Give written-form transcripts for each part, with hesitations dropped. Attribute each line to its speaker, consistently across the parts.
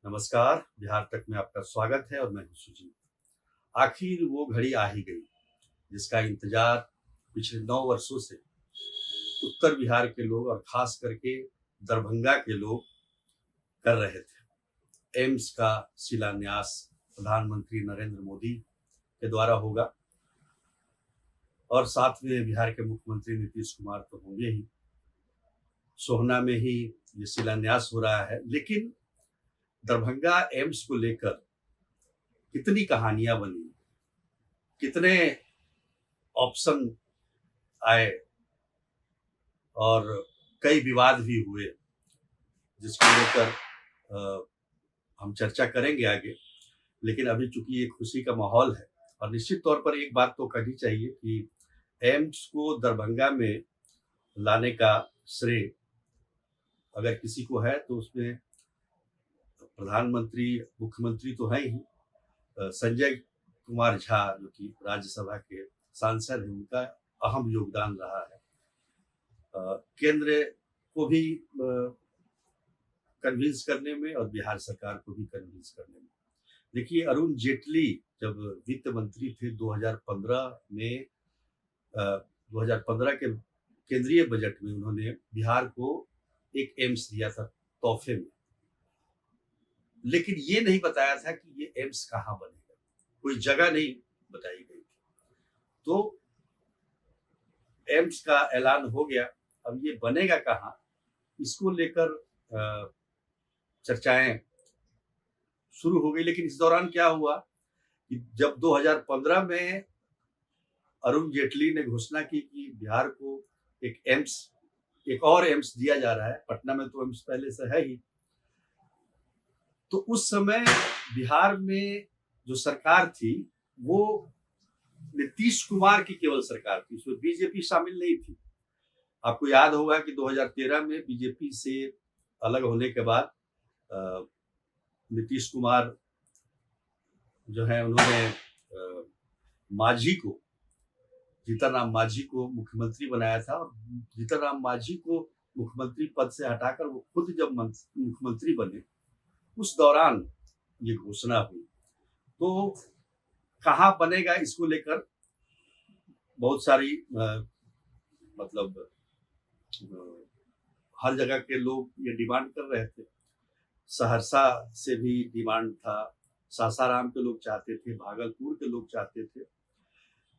Speaker 1: नमस्कार, बिहार तक में आपका स्वागत है और मैं हूं सुजीत। आखिर वो घड़ी आ ही गई जिसका इंतजार पिछले 9 वर्षों से उत्तर बिहार के लोग और खास करके दरभंगा के लोग कर रहे थे। एम्स का शिलान्यास प्रधानमंत्री नरेंद्र मोदी के द्वारा होगा और साथ में बिहार के मुख्यमंत्री नीतीश कुमार तो होंगे ही। सोहना में ही ये शिलान्यास हो रहा है, लेकिन दरभंगा एम्स को लेकर कितनी कहानियां बनी, कितने ऑप्शन आए और कई विवाद भी हुए, जिसको लेकर हम चर्चा करेंगे आगे। लेकिन अभी चूंकि एक खुशी का माहौल है और निश्चित तौर पर एक बात तो करनी चाहिए कि एम्स को दरभंगा में लाने का श्रेय अगर किसी को है तो उसमें प्रधानमंत्री, मुख्यमंत्री तो है ही, संजय कुमार झा जो कि राज्यसभा के सांसद हैं, उनका अहम योगदान रहा है। केंद्र को भी कन्विंस करने में और बिहार सरकार को भी कन्विंस करने में। देखिए, अरुण जेटली जब वित्त मंत्री थे 2015 में, 2015 के केंद्रीय बजट में उन्होंने बिहार को एक एम्स दिया था तोहफे में, लेकिन ये नहीं बताया था कि ये एम्स कहाँ बनेगा, कोई जगह नहीं बताई गई थी। तो एम्स का ऐलान हो गया, अब ये बनेगा कहाँ, इसको लेकर चर्चाएं शुरू हो गई। लेकिन इस दौरान क्या हुआ कि जब 2015 में अरुण जेटली ने घोषणा की कि बिहार को एक और एम्स दिया जा रहा है, पटना में तो एम्स पहले से है ही, तो उस समय बिहार में जो सरकार थी वो नीतीश कुमार की केवल सरकार थी, उसमें बीजेपी शामिल नहीं थी। आपको याद होगा कि 2013 में बीजेपी से अलग होने के बाद नीतीश कुमार जो है उन्होंने जीतन राम मांझी को मुख्यमंत्री बनाया था और जीतन राम मांझी को मुख्यमंत्री पद से हटाकर वो खुद जब मुख्यमंत्री बने, उस दौरान ये घोषणा हुई। तो कहाँ बनेगा इसको लेकर बहुत सारी हर जगह के लोग ये डिमांड कर रहे थे। सहरसा से भी डिमांड था, सासाराम के लोग चाहते थे, भागलपुर के लोग चाहते थे।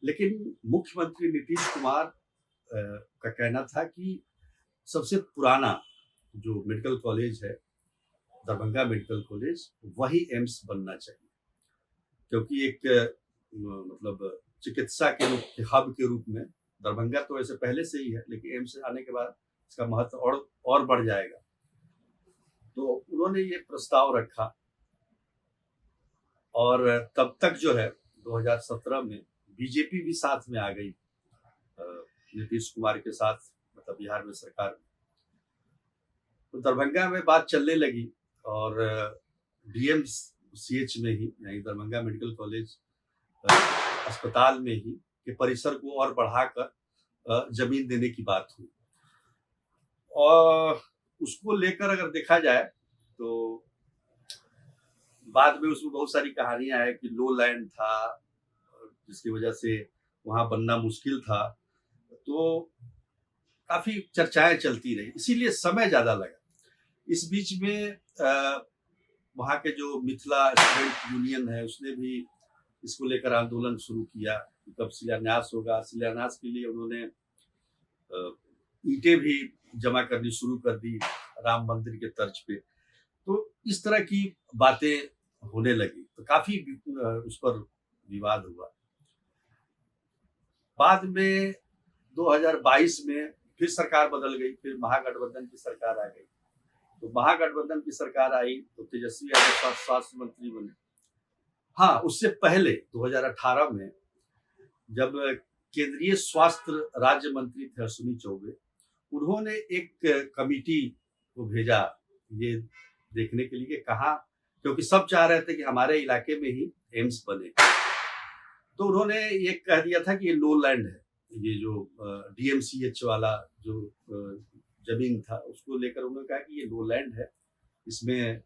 Speaker 1: लेकिन मुख्यमंत्री नीतीश कुमार का कहना था कि सबसे पुराना जो मेडिकल कॉलेज है, दरभंगा मेडिकल कॉलेज, वही एम्स बनना चाहिए, क्योंकि एक चिकित्सा के हब के रूप में दरभंगा तो ऐसे पहले से ही है, लेकिन एम्स आने के बाद इसका महत्व और बढ़ जाएगा। तो उन्होंने ये प्रस्ताव रखा और तब तक जो है 2017 में बीजेपी भी साथ में आ गई नीतीश कुमार के साथ, मतलब बिहार में सरकार में। तो दरभंगा में बात चलने लगी और डीएमसीएच में ही, यानी दरभंगा मेडिकल कॉलेज अस्पताल में ही के परिसर को और बढ़ाकर जमीन देने की बात हुई। और उसको लेकर अगर देखा जाए तो बाद में उसमें बहुत सारी कहानियां है कि लो लैंड था, जिसकी वजह से वहां बनना मुश्किल था। तो काफी चर्चाएं चलती रही, इसीलिए समय ज्यादा लगा। इस बीच में वहां के जो मिथिला स्टूडेंट यूनियन है उसने भी इसको लेकर आंदोलन शुरू किया कि कब शिलान्यास होगा। शिलान्यास के लिए उन्होंने ईंटें भी जमा करनी शुरू कर दी राम मंदिर के तर्ज पे। तो इस तरह की बातें होने लगी, तो काफी उस पर विवाद हुआ। बाद में 2022 में फिर सरकार बदल गई, फिर महागठबंधन की सरकार आ गई। तो महागठबंधन की सरकार आई तो तेजस्वी यादव स्वास्थ्य मंत्री बने। हाँ, उससे पहले 2018 में जब केंद्रीय स्वास्थ्य राज्य मंत्री थे अश्विनी चौबे, उन्होंने एक कमिटी को भेजा ये देखने के लिए कहा, क्योंकि सब चाह रहे थे कि हमारे इलाके में ही एम्स बने। तो उन्होंने ये कह दिया था कि ये लो लैंड है, ये जो डीएमसीएच वाला जो जमीन था उसको लेकर उन्होंने कहा कि ये लो लैंड है, इसमें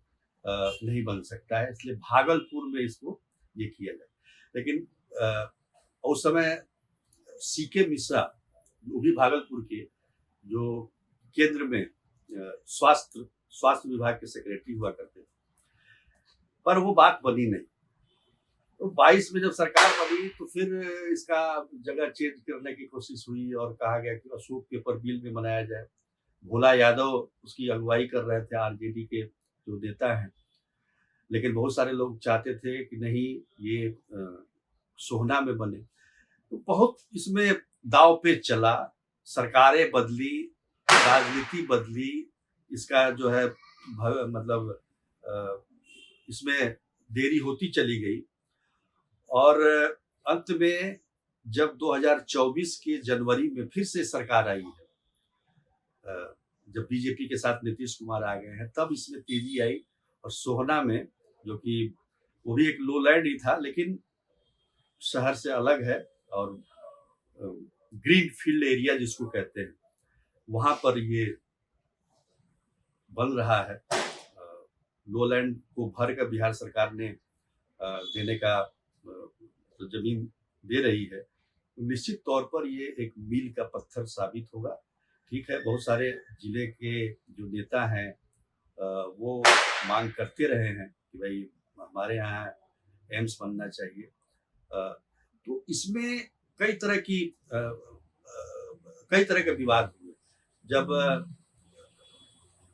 Speaker 1: नहीं बन सकता है, इसलिए भागलपुर में इसको ये किया जाए। लेकिन उस समय सीके मिश्रा, वो भी भागलपुर के, जो केंद्र में स्वास्थ्य विभाग के सेक्रेटरी हुआ करते थे, पर वो बात बनी नहीं। तो 22 में जब सरकार बनी तो फिर इसका जगह चेंज करने की कोशिश हुई और कहा गया कि अशोक पेपर मिल में बनाया जाए। भोला यादव उसकी अगुवाई कर रहे थे, आरजेडी के जो नेता हैं, लेकिन बहुत सारे लोग चाहते थे कि नहीं, ये सोहना में बने। तो बहुत इसमें दाव पेच चला, सरकारें बदली, राजनीति बदली, इसका जो है मतलब इसमें देरी होती चली गई और अंत में जब 2024 के जनवरी में फिर से सरकार आई है, जब बीजेपी के साथ नीतीश कुमार आ गए हैं, तब इसमें तेजी आई और सोहना में, जो कि वो भी एक लोलैंड ही था लेकिन शहर से अलग है और ग्रीन फील्ड एरिया जिसको कहते हैं, वहां पर ये बन रहा है। लोलैंड को भर कर बिहार सरकार ने देने का तो जमीन दे रही है, तो निश्चित तौर पर ये एक मील का पत्थर साबित होगा। ठीक है, बहुत सारे जिले के जो नेता हैं वो मांग करते रहे हैं कि भाई हमारे यहाँ एम्स बनना चाहिए। तो इसमें कई तरह के विवाद हुए। जब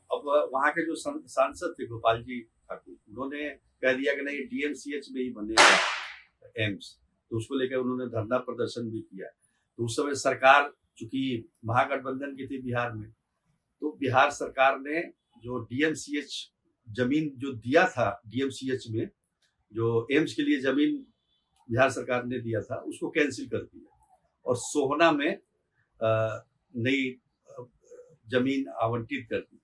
Speaker 1: अब वहाँ के जो सांसद थे गोपाल जी ठाकुर, उन्होंने कह दिया कि नहीं, डीएमसीएच में ही बनेगा एम्स, तो उसको लेकर उन्होंने धरना प्रदर्शन भी किया। तो उस समय सरकार चूंकि महागठबंधन की थी बिहार में, तो बिहार सरकार ने जो डीएमसीएच जमीन जो दिया था, डीएमसीएच में जो एम्स के लिए जमीन बिहार सरकार ने दिया था, उसको कैंसिल कर दिया और सोहना में नई जमीन आवंटित कर दी।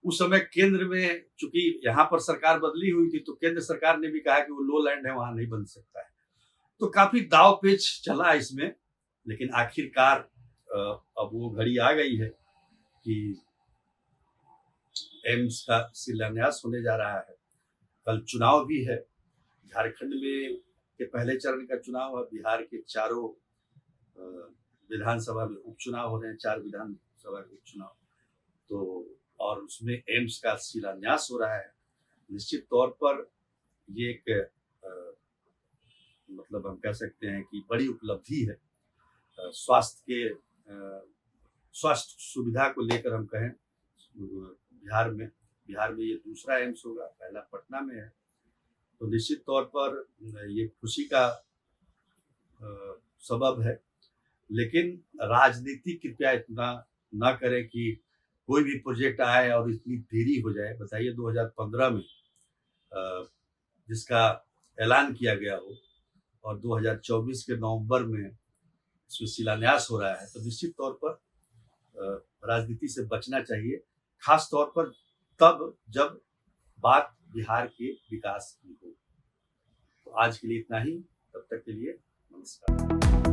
Speaker 1: उस समय केंद्र में, चूंकि यहाँ पर सरकार बदली हुई थी, तो केंद्र सरकार ने भी कहा कि वो लो लैंड है, वहां नहीं बन सकता है। तो काफी दाव पेच चला इसमें, लेकिन आखिरकार अब वो घड़ी आ गई है कि एम्स का शिलान्यास होने जा रहा है। कल चुनाव भी है, झारखंड में के पहले चरण का चुनाव है, बिहार के चारों विधानसभा में उपचुनाव हो रहे हैं, 4 विधानसभा के उपचुनाव, तो और उसमें एम्स का शिलान्यास हो रहा है। निश्चित तौर पर ये एक मतलब हम कह सकते हैं कि बड़ी उपलब्धि है। स्वास्थ्य सुविधा को लेकर हम कहें, बिहार में ये दूसरा एम्स होगा, पहला पटना में है। तो निश्चित तौर पर ये खुशी का सबब है, लेकिन राजनीति कृपया इतना ना करें कि कोई भी प्रोजेक्ट आए और इतनी देरी हो जाए। बताइए 2015 में जिसका ऐलान किया गया हो और 2024 के नवंबर में इसमें शिलान्यास हो रहा है, तो निश्चित तौर पर राजनीति से बचना चाहिए, खास तौर पर तब जब बात बिहार के विकास की हो। तो आज के लिए इतना ही, तब तक के लिए नमस्कार।